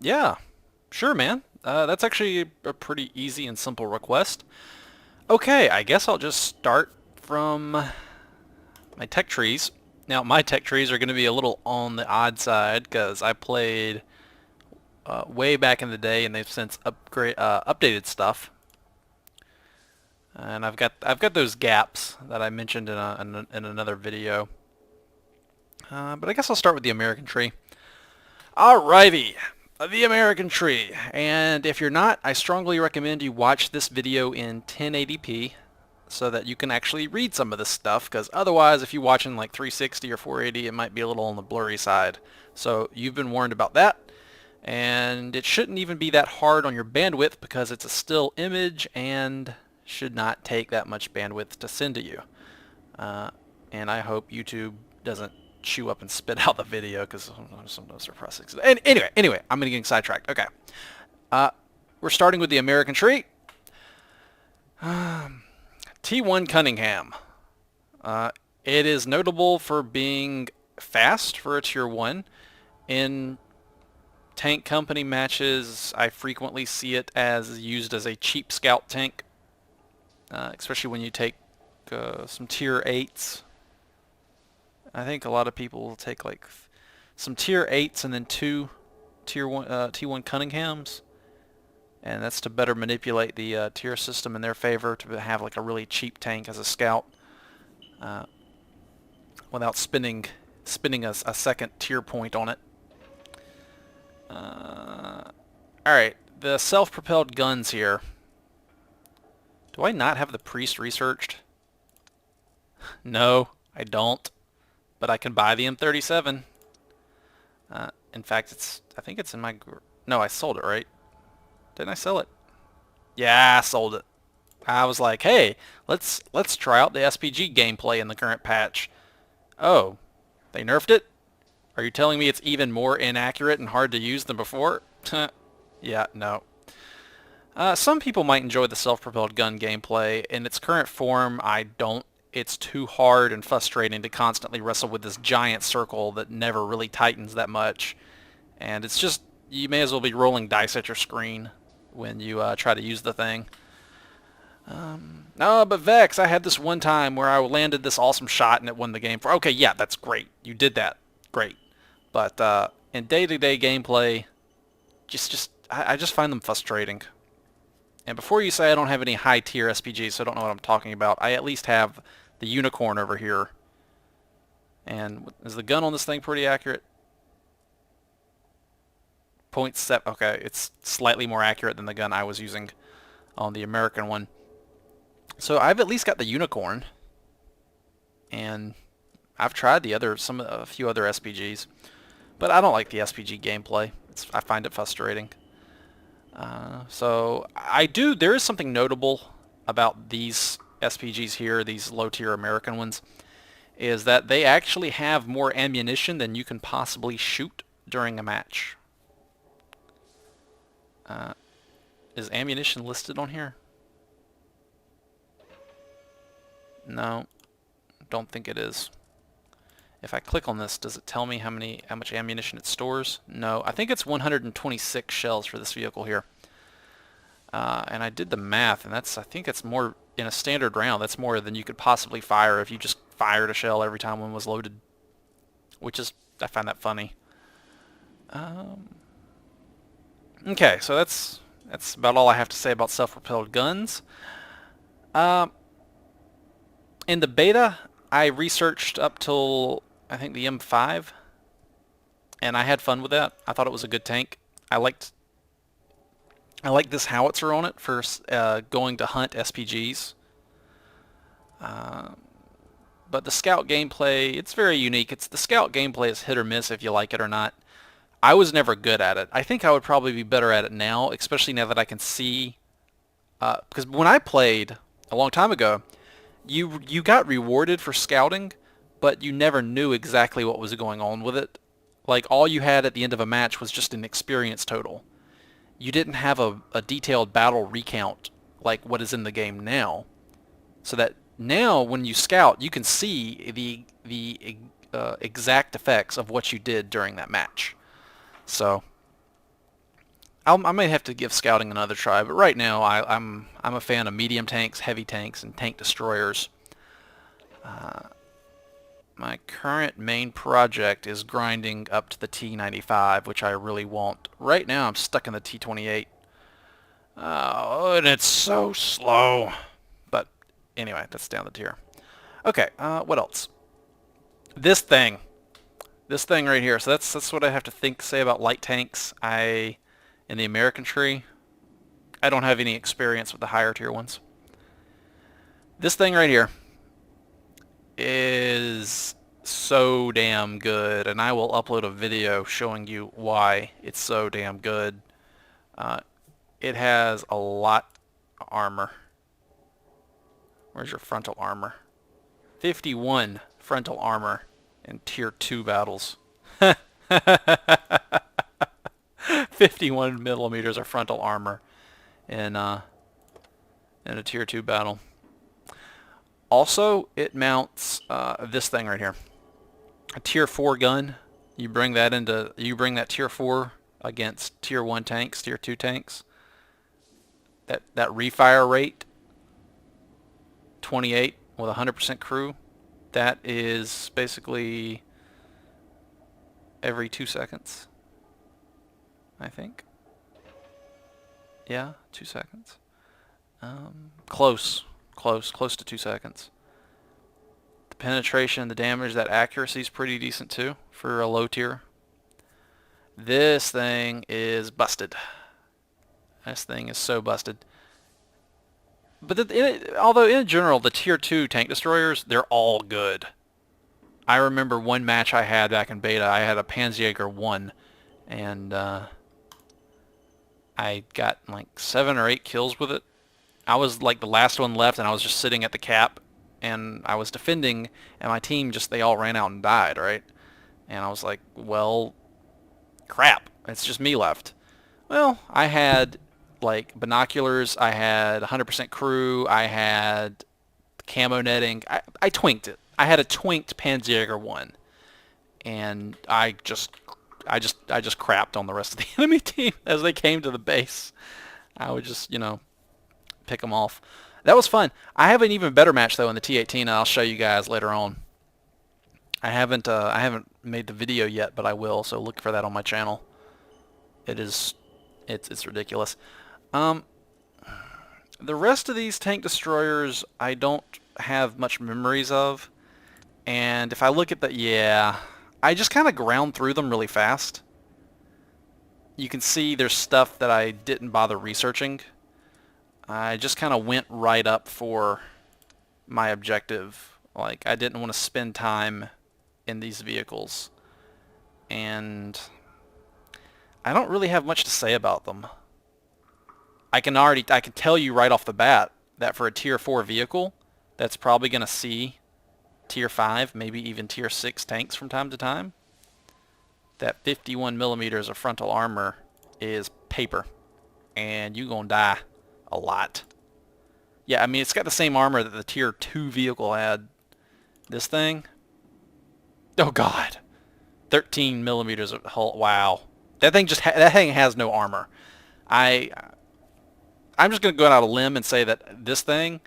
Yeah, sure, man. That's actually a pretty easy and simple request. Okay, I guess I'll just start from my tech trees. Now, my tech trees are going to be a little on the odd side because I played way back in the day, and they've since updated stuff. And I've got those gaps that I mentioned in another video. But I guess I'll start with the American tree. Alrighty, the American tree. And if you're not, I strongly recommend you watch this video in 1080p so that you can actually read some of this stuff, because otherwise if you watch in like 360 or 480 it might be a little on the blurry side. So you've been warned about that. And it shouldn't even be that hard on your bandwidth because it's a still image and should not take that much bandwidth to send to you. And I hope YouTube doesn't chew up and spit out the video because sometimes they're pressing. Anyway, I'm getting sidetracked. Okay. We're starting with the American tree. T1 Cunningham. It is notable for being fast for a tier 1. In tank company matches, I frequently see it as used as a cheap scout tank, especially when you take some tier 8s. I think a lot of people will take like some tier 8s and then two tier 1 T1 Cunninghams, and that's to better manipulate the tier system in their favor to have like a really cheap tank as a scout, without spending a second tier point on it. Alright, the self-propelled guns here. Do I not have the priest researched? No, I don't. But I can buy the M37. In fact, I think it's in my... No, I sold it, right? Didn't I sell it? Yeah, I sold it. I was like, hey, let's try out the SPG gameplay in the current patch. Oh, they nerfed it? Are you telling me it's even more inaccurate and hard to use than before? Yeah, no. Some people might enjoy the self-propelled gun gameplay. In its current form, I don't. It's too hard and frustrating to constantly wrestle with this giant circle that never really tightens that much. And it's just, you may as well be rolling dice at your screen when you try to use the thing. No, but Vechs, I had this one time where I landed this awesome shot and it won the game. Okay, yeah, that's great. You did that. Great. But in day-to-day gameplay, I just find them frustrating. And before you say I don't have any high-tier SPGs, so I don't know what I'm talking about, I at least have the unicorn over here. And is the gun on this thing pretty accurate? 0.7. Okay, it's slightly more accurate than the gun I was using on the American one. So I've at least got the unicorn. And I've tried a few other SPGs, but I don't like the SPG gameplay. I find it frustrating. So there is something notable about these SPGs here, these low-tier American ones, is that they actually have more ammunition than you can possibly shoot during a match. Is ammunition listed on here? No, don't think it is. If I click on this, does it tell me how much ammunition it stores? No, I think it's 126 shells for this vehicle here. And I did the math, and I think it's more, in a standard round, that's more than you could possibly fire if you just fired a shell every time one was loaded. I find that funny. Okay, so that's about all I have to say about self-propelled guns. In the beta, I researched up till, I think, the M5, and I had fun with that. I thought it was a good tank. I liked this howitzer on it for going to hunt SPGs. But the scout gameplay, it's very unique. The scout gameplay is hit or miss if you like it or not. I was never good at it. I think I would probably be better at it now, especially now that I can see. Because when I played a long time ago, you got rewarded for scouting, but you never knew exactly what was going on with it. Like, all you had at the end of a match was just an experience total. You didn't have a detailed battle recount like what is in the game now. So that now when you scout, you can see the exact effects of what you did during that match. So I might have to give scouting another try, but right now I'm a fan of medium tanks, heavy tanks, and tank destroyers. My current main project is grinding up to the T95, which I really want. Right now I'm stuck in the T28. Oh, and it's so slow. But anyway, that's down the tier. Okay, what else? This thing. This thing right here. So that's what I have to say about light tanks. In the American tree, I don't have any experience with the higher tier ones. This thing right here is so damn good, and I will upload a video showing you why it's so damn good. It has a lot of armor. Where's your frontal armor? 51 frontal armor in tier 2 battles. 51 millimeters of frontal armor in a tier 2 battle. Also, it mounts this thing right here. A tier 4 gun. You bring that tier 4 against tier 1 tanks, tier 2 tanks. That refire rate, 28 with 100% crew. That is basically every 2 seconds, I think. Yeah, 2 seconds. Close to 2 seconds. The penetration, the damage, that accuracy is pretty decent too for a low tier. This thing is busted. This thing is so busted. But although in general, the tier 2 tank destroyers, they're all good. I remember one match I had back in beta, I had a Panzerjäger 1, and I got like 7 or 8 kills with it. I was like the last one left, and I was just sitting at the cap, and I was defending, and my team they all ran out and died, right? And I was like, well, crap, it's just me left. Well, I had like binoculars, I had 100% crew, I had camo netting. I twinked it. I had a twinked Panzerjäger 1, and I just crapped on the rest of the enemy team as they came to the base. I would just, pick them off. That was fun. I have an even better match though in the T18, and I'll show you guys later on. I haven't made the video yet, but I will. So look for that on my channel. It's ridiculous. The rest of these tank destroyers I don't have much memories of, and if I look at I just kind of ground through them really fast. You can see there's stuff that I didn't bother researching. I just kind of went right up for my objective. Like, I didn't want to spend time in these vehicles, and I don't really have much to say about them. I can tell you right off the bat that for a tier 4 vehicle, that's probably going to see tier 5, maybe even tier 6 tanks from time to time. That 51 millimeters of frontal armor is paper, and you're going to die a lot. Yeah, I mean, it's got the same armor that the tier 2 vehicle had. This thing, oh god, 13 millimeters of hull. Wow, that thing has no armor. I'm just gonna go out on a limb and say that this thing,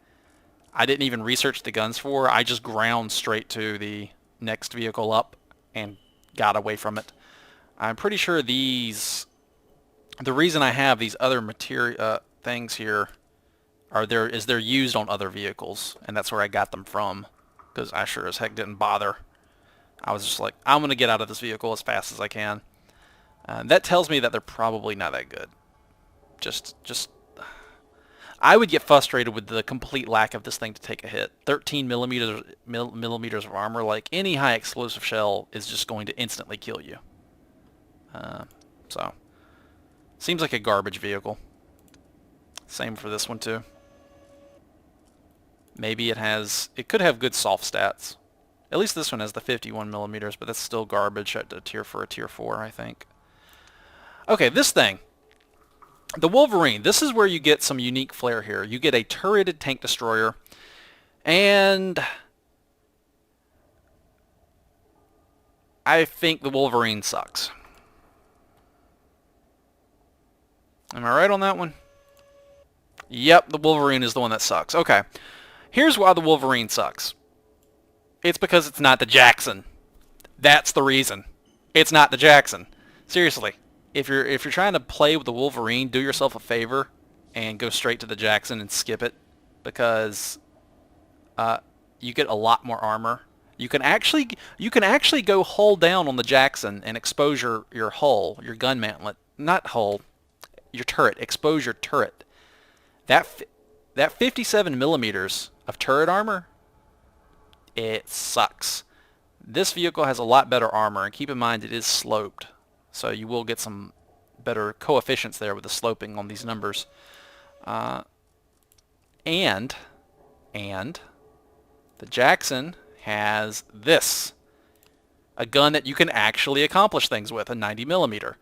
I didn't even research the guns for. I just ground straight to the next vehicle up and got away from it. I'm pretty sure the reason I have these other material things here is they're used on other vehicles, and that's where I got them from, because I sure as heck didn't bother. I was just like, I'm gonna get out of this vehicle as fast as I can. That tells me that they're probably not that good. I would get frustrated with the complete lack of this thing to take a hit. 13 millimeters of armor, like any high explosive shell is just going to instantly kill you. So, seems like a garbage vehicle. Same for this one too. Maybe it could have good soft stats. At least this one has the 51 millimeters, but that's still garbage at a tier 4, I think. Okay, this thing. The Wolverine. This is where you get some unique flair here. You get a turreted tank destroyer, and I think the Wolverine sucks. Am I right on that one? Yep, the Wolverine is the one that sucks. Okay. Here's why the Wolverine sucks. It's because it's not the Jackson. That's the reason. It's not the Jackson. Seriously. If you're trying to play with the Wolverine, do yourself a favor and go straight to the Jackson and skip it, because you get a lot more armor. You can actually go hull down on the Jackson and expose your hull, your gun mantlet, not hull, your turret. Expose your turret. That 57 millimeters of turret armor, it sucks. This vehicle has a lot better armor, and keep in mind it is sloped, so you will get some better coefficients there with the sloping on these numbers. And the Jackson has this, a gun that you can actually accomplish things with, a 90 millimeter.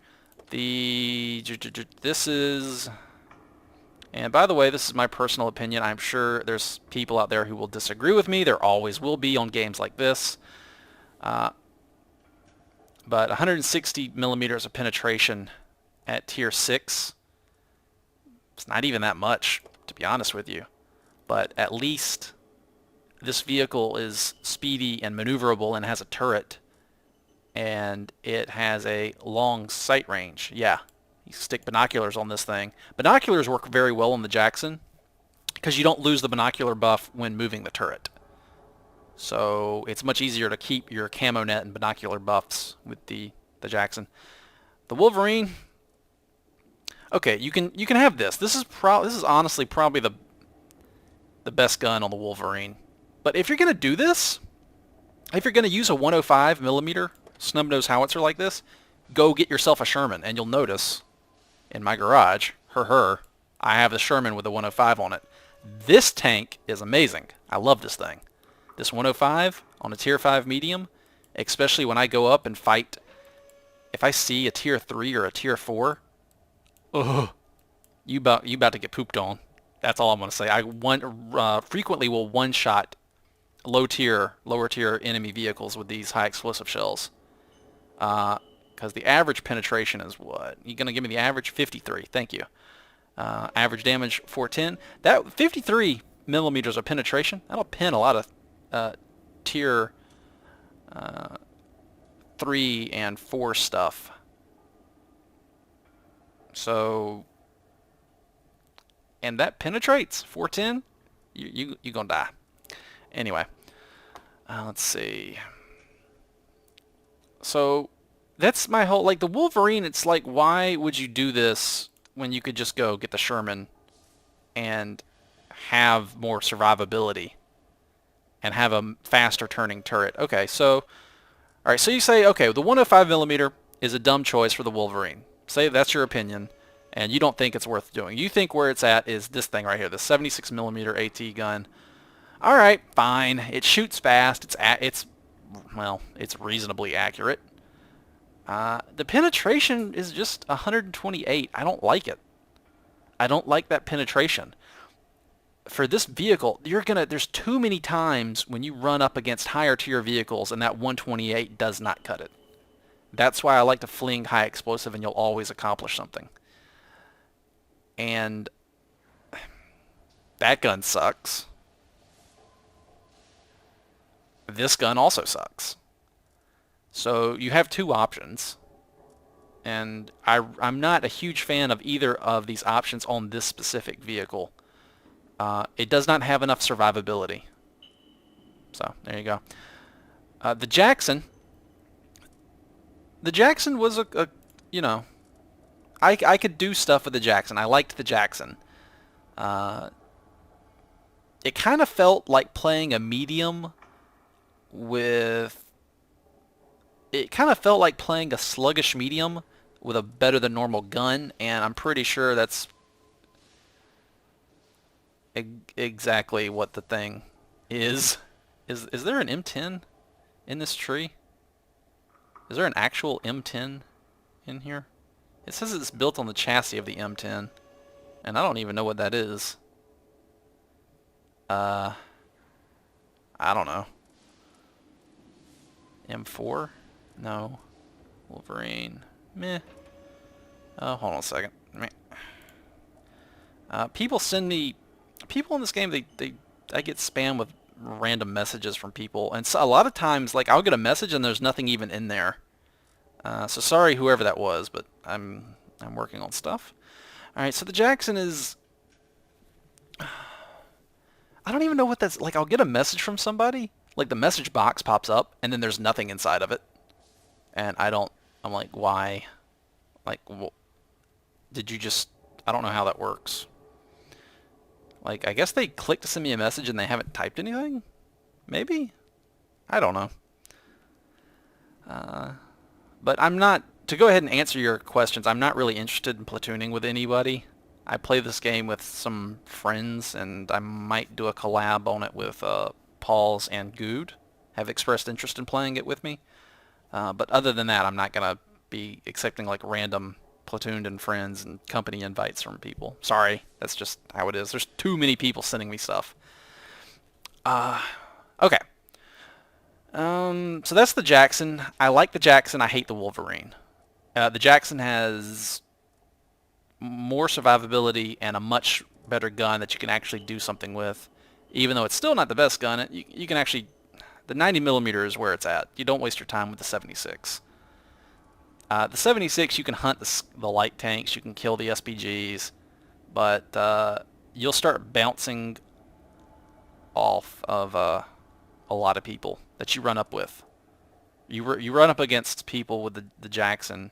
This is, and by the way, this is my personal opinion. I'm sure there's people out there who will disagree with me. There always will be on games like this. But 160 millimeters of penetration at tier 6, it's not even that much, to be honest with you. But at least this vehicle is speedy and maneuverable and has a turret. And it has a long sight range. Yeah, you stick binoculars on this thing. Binoculars work very well on the Jackson because you don't lose the binocular buff when moving the turret. So it's much easier to keep your camo net and binocular buffs with the Jackson. The Wolverine, okay, you can have this. This is honestly probably the best gun on the Wolverine. But if you're gonna do this, if you're gonna use a 105 millimeter snub-nose howitzer like this, go get yourself a Sherman, and you'll notice in my garage, I have the Sherman with a 105 on it. This tank is amazing. I love this thing. This 105 on a tier 5 medium, especially when I go up and fight, if I see a tier 3 or a tier 4, ugh, you about to get pooped on. That's all I'm going to say. I frequently will one-shot lower tier enemy vehicles with these high explosive shells. Because the average penetration is what? You're going to give me the average? 53. Thank you. Average damage 410. That 53 millimeters of penetration, that'll pin a lot of tier 3 and 4 stuff. So, and that penetrates 410. You gonna die. Anyway, let's see. So that's my whole, like, the Wolverine, it's like, why would you do this when you could just go get the Sherman and have more survivability and have a faster turning turret? Okay, so, alright, so you say, okay, the 105 millimeter is a dumb choice for the Wolverine. Say that's your opinion, and you don't think it's worth doing. You think where it's at is this thing right here, the 76 millimeter AT gun. Alright, fine. It shoots fast. It's reasonably accurate. The penetration is just 128. I don't like it. I don't like that penetration. For this vehicle, there's too many times when you run up against higher tier vehicles and that 128 does not cut it. That's why I like to fling high explosive, and you'll always accomplish something. And that gun sucks. This gun also sucks. So you have two options, and I'm not a huge fan of either of these options on this specific vehicle. It does not have enough survivability. So there you go. The Jackson was a you know, I could do stuff with the Jackson. I liked the Jackson. It kind of felt like playing a medium with... It kind of felt like playing a sluggish medium with a better than normal gun, and I'm pretty sure that's exactly what the thing is. Is there an M10 in this tree? Is there an actual M10 in here? It says it's built on the chassis of the M10, and I don't even know what that is. I don't know. M4? No. Wolverine. Meh. Oh, hold on a second. Meh. People send me, people in this game, I get spam with random messages from people, and so a lot of times, like, I'll get a message and there's nothing even in there. So sorry, whoever that was, but I'm working on stuff. All right, so the Jackson is, I don't even know what that's like. I'll get a message from somebody, like the message box pops up, and then there's nothing inside of it, and I'm like, why? Like, did you just? I don't know how that works. Like, I guess they clicked to send me a message and they haven't typed anything? Maybe? I don't know. But I'm not, to go ahead and answer your questions, I'm not really interested in platooning with anybody. I play this game with some friends, and I might do a collab on it with Pauls and Good. Have expressed interest in playing it with me. But other than that, I'm not going to be accepting like random platooned and friends and company invites from people. Sorry, that's just how it is. There's too many people sending me stuff. Okay. So that's the Jackson. I like the Jackson. I hate the Wolverine. The Jackson has more survivability and a much better gun that you can actually do something with. Even though it's still not the best gun, you can actually... The 90 millimeter is where it's at. You don't waste your time with the 76. The 76, you can hunt the light tanks, you can kill the SPGs, but you'll start bouncing off of a lot of people that you run up with. You run up against people with the Jackson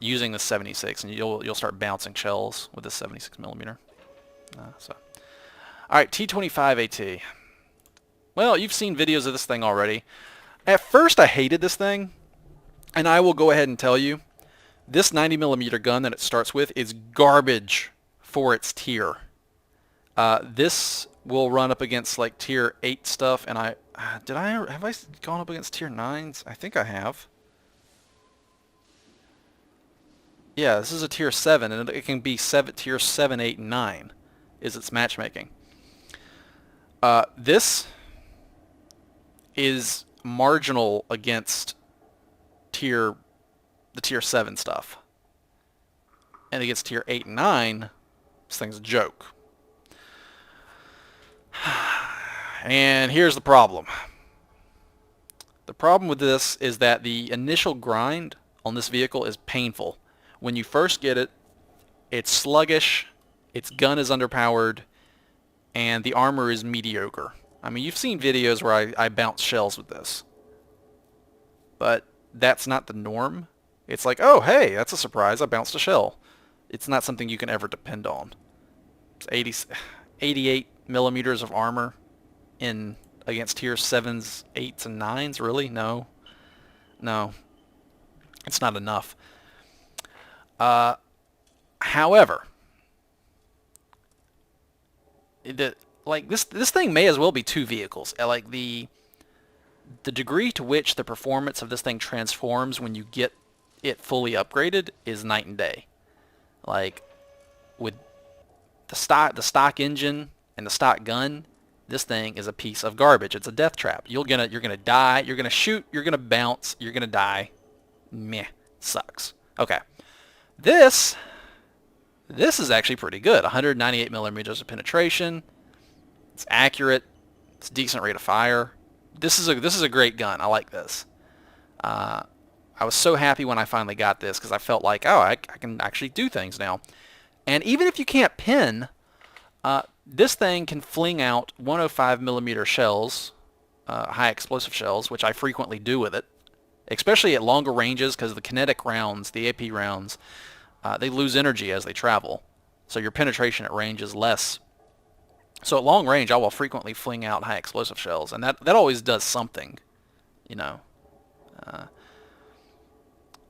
using the 76, and you'll start bouncing shells with the 76 millimeter. All right, T25AT. Well, you've seen videos of this thing already. At first, I hated this thing, and I will go ahead and tell you, this 90 millimeter gun that it starts with is garbage for its tier. This will run up against like tier 8 stuff, and have I gone up against tier 9s? I think I have. Yeah, this is a tier 7, and it can be tier 7, 8, and 9 is its matchmaking. This is marginal against the tier 7 stuff. And against tier 8 and 9, this thing's a joke. And here's the problem. The problem with this is that the initial grind on this vehicle is painful. When you first get it, it's sluggish, its gun is underpowered, and the armor is mediocre. I mean, you've seen videos where I bounce shells with this. But that's not the norm. It's like, oh, hey, that's a surprise, I bounced a shell. It's not something you can ever depend on. It's 88 millimeters of armor against tier 7s, 8s, and 9s, really? No. No. It's not enough. However, this thing may as well be two vehicles. Like the degree to which the performance of this thing transforms when you get it fully upgraded is night and day. Like with the stock engine and the stock gun, this thing is a piece of garbage. It's a death trap. You're gonna die. You're gonna shoot. You're gonna bounce. You're gonna die. Meh, sucks. Okay, this is actually pretty good. 198 millimeters of penetration. It's accurate. It's a decent rate of fire. This is a great gun. I like this. I was so happy when I finally got this because I felt like, oh, I can actually do things now. And even if you can't pin, this thing can fling out 105 millimeter shells, high explosive shells, which I frequently do with it, especially at longer ranges because the kinetic rounds, the AP rounds, they lose energy as they travel. So your penetration at range is less. So at long range, I will frequently fling out high explosive shells, and that always does something, you know.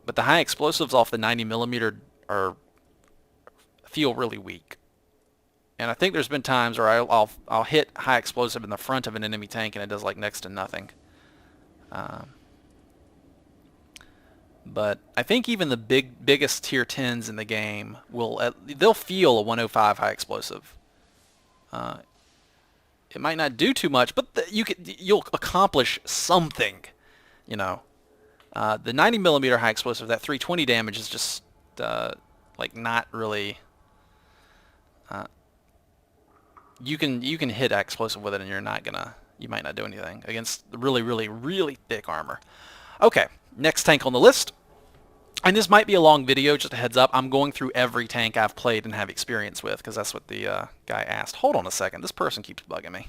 But the high explosives off the 90 millimeter feel really weak. And I think there's been times where I'll hit high explosive in the front of an enemy tank and it does like next to nothing. But I think even the biggest tier 10s in the game they'll feel a 105 high explosive. It might not do too much, but you'll accomplish something, you know. The 90 millimeter high explosive, that 320 damage is just like not really you can hit that explosive with it, and you might not do anything against the really, really, really thick armor. Okay, next tank on the list. And this might be a long video, just a heads up. I'm going through every tank I've played and have experience with, because that's what the guy asked. Hold on a second. This person keeps bugging me.